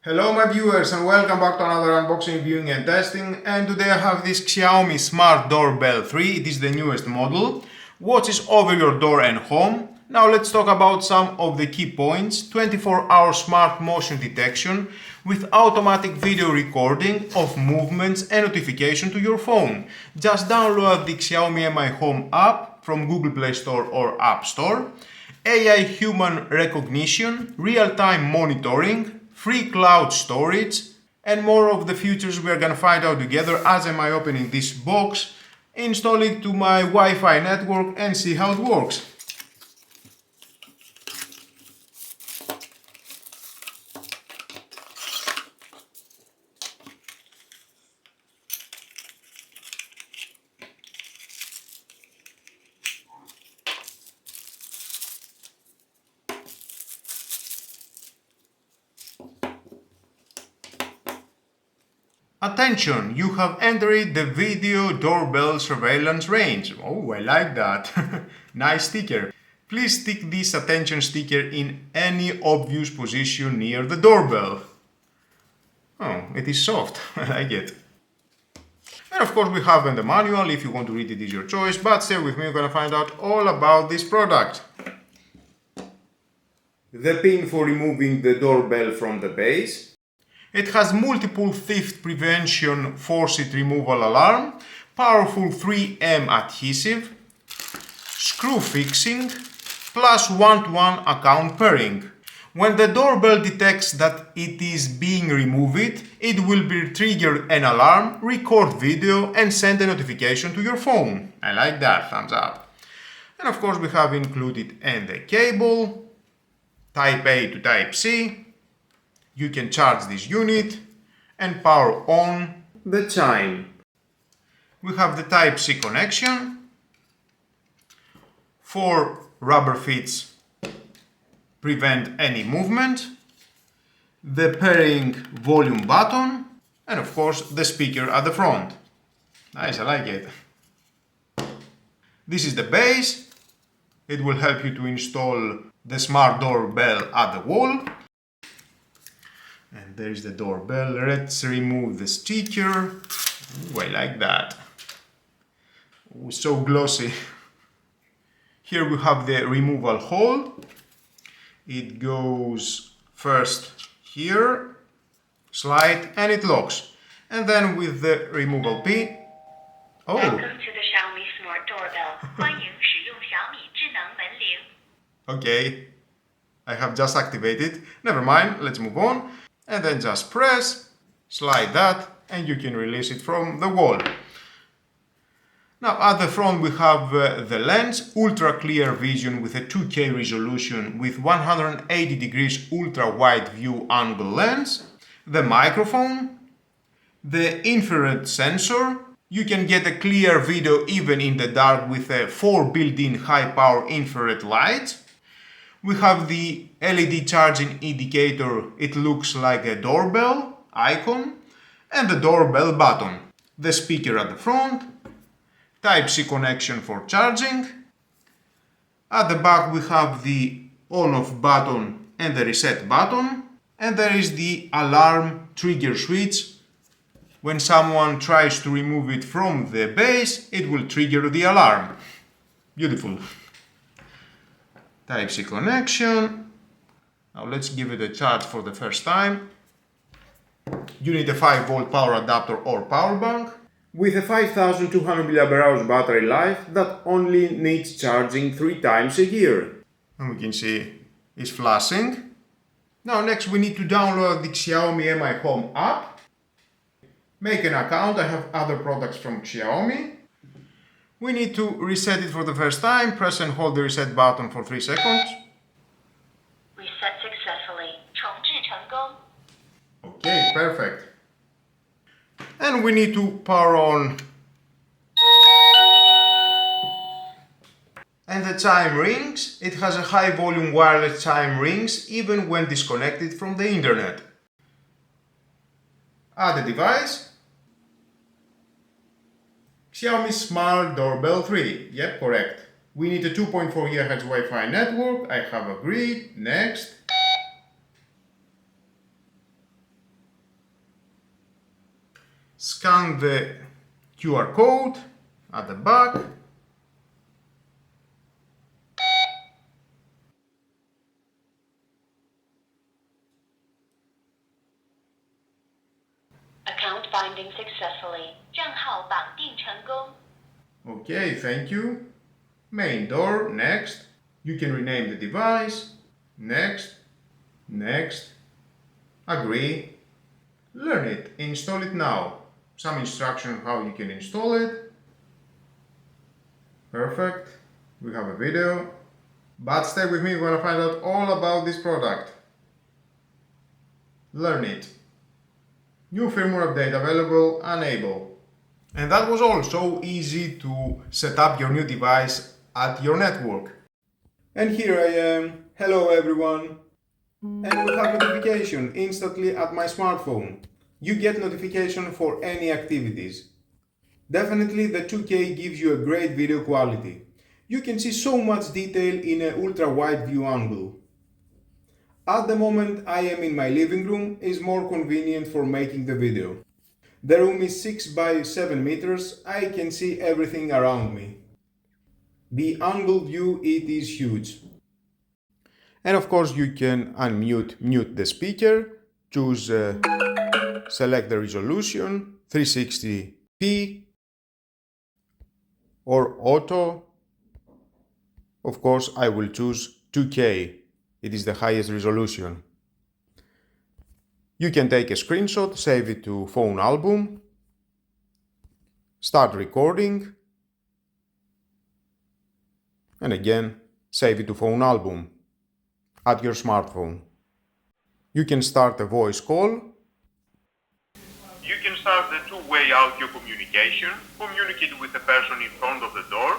Hello my viewers and welcome back to another unboxing, viewing and testing, and today I have this Xiaomi Smart Doorbell 3. It is the newest model. Watches over your door and home. Now let's talk about some of the key points. 24-hour smart motion detection with automatic video recording of movements and notification to your phone. Just download the Xiaomi Mi Home app from Google Play Store or App Store. AI human recognition, real-time monitoring, free cloud storage, and more of the features we are gonna find out together as am I opening this box, install it to my Wi-Fi network and see how it works. Attention, you have entered the video doorbell surveillance range. Oh, I like that. Nice sticker. Please stick this attention sticker in any obvious position near the doorbell. Oh, it is soft. I like it. And of course we have in the manual. If you want to read it, is your choice, but stay with me, we're gonna find out all about this product. The pin for removing the doorbell from the base. It has multiple theft prevention forced removal alarm, powerful 3M adhesive, screw fixing, plus one-to-one account pairing. When the doorbell detects that it is being removed, it will trigger an alarm, record video and send a notification to your phone. I like that, thumbs up. And of course we have included the cable, Type A to Type C. You can charge this unit and power on the chime. We have the Type-C connection, 4 rubber feet prevent any movement, the pairing volume button, and of course the speaker at the front. Nice, I like it. This is the base. It will help you to install the smart doorbell at the wall. And there is the doorbell. Let's remove the sticker. Ooh, I like that. Ooh, so glossy. Here we have the removal hole. It goes first here, slide, and it locks. And then with the removal pin. Oh. Welcome to the Xiaomi Smart Doorbell. 欢迎使用小米智能门铃。 Okay, I have just activated. Never mind, let's move on. And then just press, slide that, and you can release it from the wall. Now at the front we have the lens, ultra clear vision with a 2K resolution with 180 degrees ultra wide view angle lens, the microphone, the infrared sensor. You can get a clear video even in the dark with 4 built-in high power infrared lights. We have the LED charging indicator. It looks like a doorbell icon, and the doorbell button. The speaker at the front, Type-C connection for charging. At the back we have the on-off button and the reset button, and there is the alarm trigger switch. When someone tries to remove it from the base, it will trigger the alarm. Beautiful. Type-C connection. Now let's give it a charge for the first time. You need a 5-volt power adapter or power bank with a 5200 mAh battery life that only needs charging 3 times a year. And we can see it's flashing. Now next we need to download the Xiaomi Mi Home app. Make an account. I have other products from Xiaomi. We need to reset it for the first time. Press and hold the reset button for 3 seconds. Reset successfully. 重置成功. Okay, perfect. And we need to power on. And the chime rings. It has a high volume wireless chime rings even when disconnected from the internet. Add the device. Xiaomi Smart Doorbell 3. Yep, correct. We need a 2.4 GHz Wi-Fi network. I have agreed. Next. Scan the QR code at the back. Account binding successfully. 账号绑定成功。 Okay, thank you. Main door, next. You can rename the device. Next. Next. Agree. Learn it. Install it now. Some instruction how you can install it. Perfect. We have a video. But stay with me, we're gonna find out all about this product. Learn it. New firmware update available, enable. And that was all. So easy to set up your new device at your network. And here I am. Hello everyone. And we have notification instantly at my smartphone. You get notification for any activities. Definitely the 2K gives you a great video quality. You can see so much detail in an ultra wide view angle. At the moment I am in my living room, is more convenient for making the video. The room is 6 by 7 meters, I can see everything around me. The angle view, it is huge. And of course you can mute the speaker, choose select the resolution, 360p or auto. Of course I will choose 2K, it is the highest resolution. You can take a screenshot, save it to phone album, start recording, and again save it to phone album at your smartphone. You can start a voice call. You can start the two-way audio communication, communicate with the person in front of the door,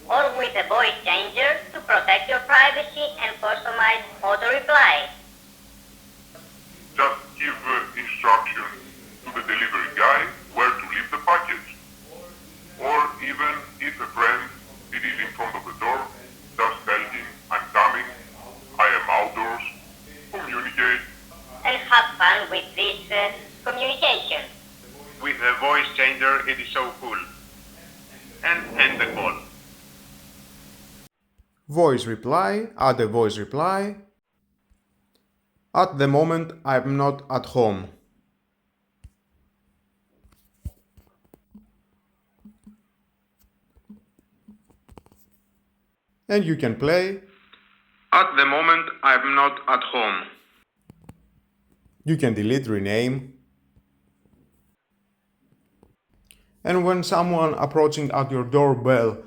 Or with a voice changer to protect your privacy and customize auto reply. just give instruction to the delivery guy where to leave the package. Or even if a friend it is in front of the door, just tell him, I'm coming, I am outdoors, communicate. And have fun with this communication. With a voice changer, it is so cool. And end the call. Voice reply, add a voice reply. At the moment I'm not at home. And you can play. At the moment, I'm not at home. You can delete, rename. And when someone approaching at your doorbell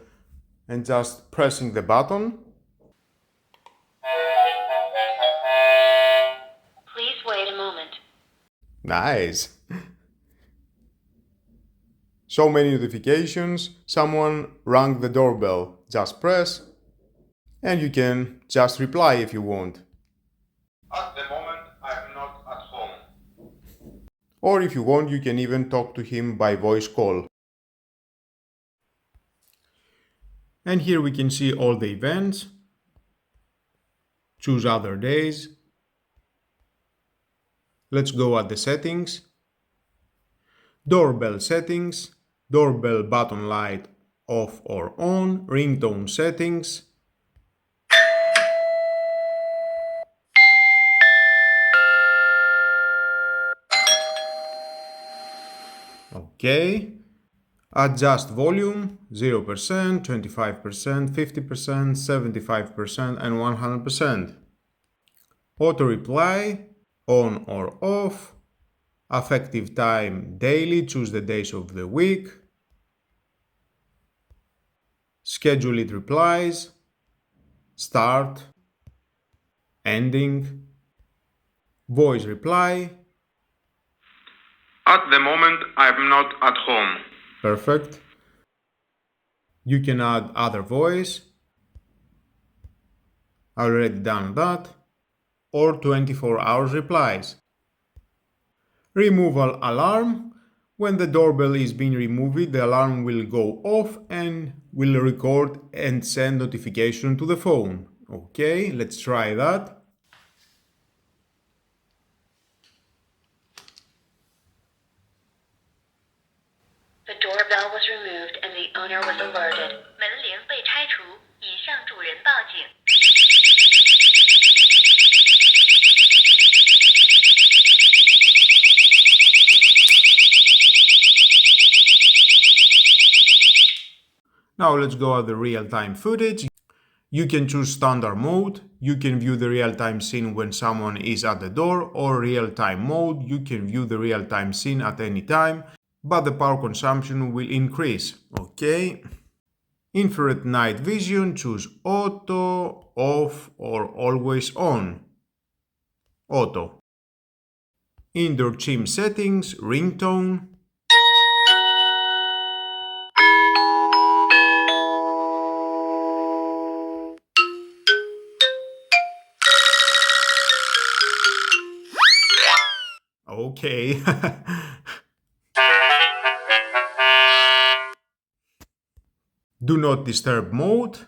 and just pressing the button, Please wait a moment. nice. So many notifications, someone rang the doorbell, just press, and you can just reply if you want. At the moment, I'm not at home. Or if you want, you can even talk to him by voice call. And here we can see all the events. Choose other days. Let's go at the settings. Doorbell settings. Doorbell button light off or on. Ringtone settings. Okay. Adjust volume 0%, 25%, 50%, 75%, and 100%. Auto reply on or off. Effective time daily, choose the days of the week. Scheduled replies. Start. Ending. Voice reply. At the moment, I'm not at home. Perfect. You can add other voice. Already done that. Or 24 hours replies. Removal alarm. When the doorbell is being removed, the alarm will go off and will record and send notification to the phone. Okay, let's try that. was removed and the owner was alerted. 门铃被拆除，已向主人报警。Now let's go at the real-time footage. You can choose standard mode. You can view the real-time scene when someone is at the door, or real-time mode. You can view the real-time scene at any time, but the power consumption will increase. Okay. Infrared night vision, choose auto, off, or always on. Auto. Indoor chime settings, ringtone. Okay. Do not disturb mode.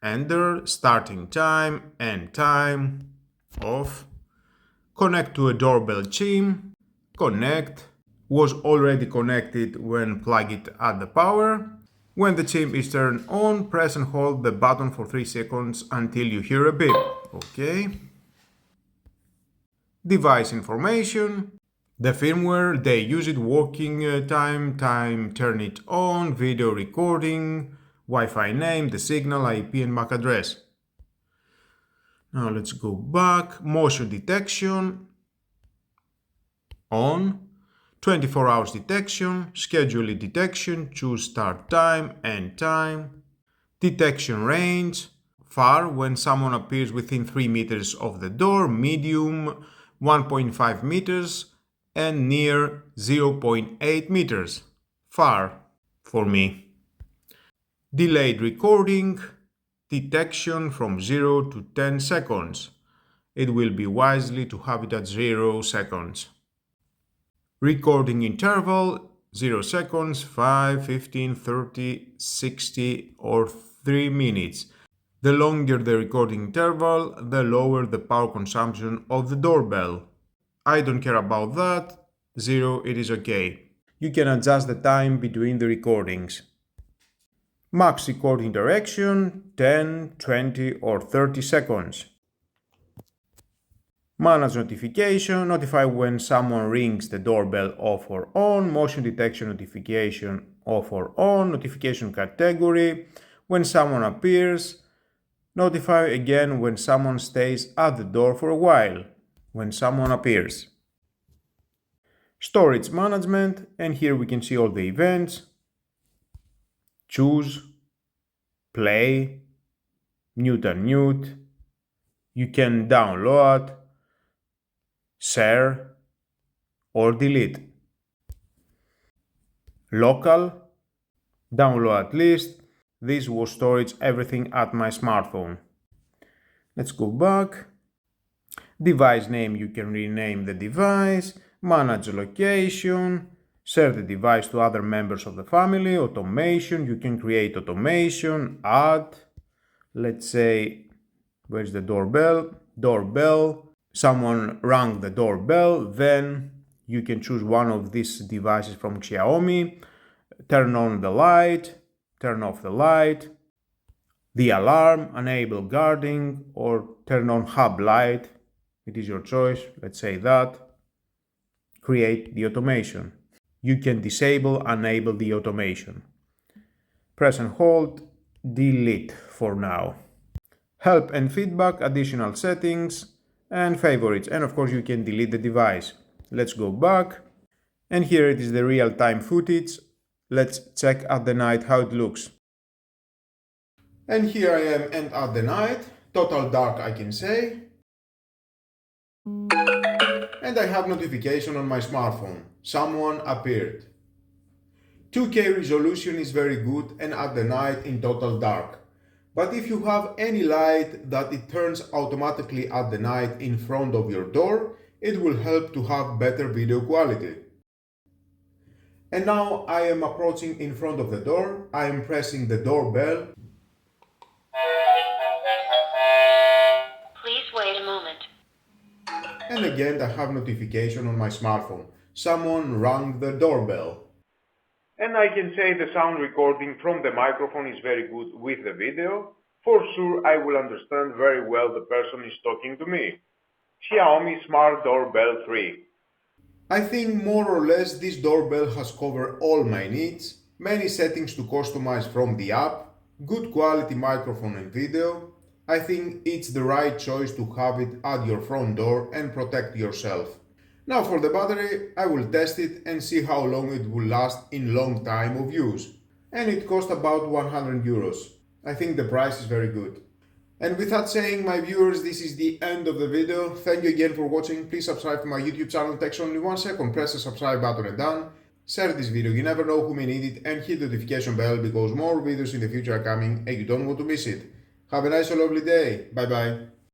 Enter, starting time, end time, off. Connect to a doorbell chime. Connect. Was already connected when plug it at the power. When the chime is turned on, press and hold the button for 3 seconds until you hear a beep. Okay. Device information. The firmware, they use it, working time, turn it on, video recording, Wi-Fi name, the signal, IP and MAC address. Now let's go back. Motion detection, on. 24 hours detection, schedule detection, choose start time, end time. Detection range, far when someone appears within 3 meters of the door, medium 1.5 meters, and near 0.8 meters. Far for me. Delayed recording, detection from 0 to 10 seconds. It will be wisely to have it at 0 seconds. Recording interval 0 seconds, 5, 15, 30, 60 or 3 minutes. The longer the recording interval, the lower the power consumption of the doorbell. I don't care about that. 0, it is okay. You can adjust the time between the recordings. Max recording duration 10, 20 or 30 seconds. Manage notification, notify when someone rings the doorbell off or on, motion detection notification off or on, notification category, when someone appears, notify again when someone stays at the door for a while, when someone appears. Storage management, and here we can see all the events. Choose, play, mute and mute. You can download, share, or delete. Local, download at least. This was storage everything at my smartphone. Let's go back. Device name, you can rename the device. Manage location. Share the device to other members of the family. Automation, you can create automation. Add, let's say, where's the doorbell? Doorbell. Someone rang the doorbell, then you can choose one of these devices from Xiaomi. Turn on the light, turn off the light, the alarm, enable guarding, or turn on hub light. It is your choice, let's say that. Create the automation. You can disable, enable the automation. Press and hold, delete for now. Help and feedback, additional settings, and favorites. And of course you can delete the device. Let's go back. And here it is the real-time footage. Let's check at the night how it looks. And here I am and at the night. Total dark, I can say. And I have notification on my smartphone. Someone appeared. 2K resolution is very good and at the night in total dark. But if you have any light that it turns automatically at the night in front of your door, it will help to have better video quality. And now I am approaching in front of the door. I am pressing the doorbell. Please wait a moment. And again I have notification on my smartphone. Someone rang the doorbell. And I can say the sound recording from the microphone is very good with the video. For sure I will understand very well the person is talking to me. Xiaomi Smart Doorbell 3. I think more or less this doorbell has covered all my needs, many settings to customize from the app, good quality microphone and video. I think it's the right choice to have it at your front door and protect yourself. Now for the battery, I will test it and see how long it will last in long time of use. And it cost about 100 euros. I think the price is very good. And with that saying, my viewers, this is the end of the video. Thank you again for watching. Please subscribe to my YouTube channel. It takes only 1 second. Press the subscribe button and done. Share this video, you never know who may need it, and hit the notification bell because more videos in the future are coming and you don't want to miss it. Have a nice and lovely day. Bye bye.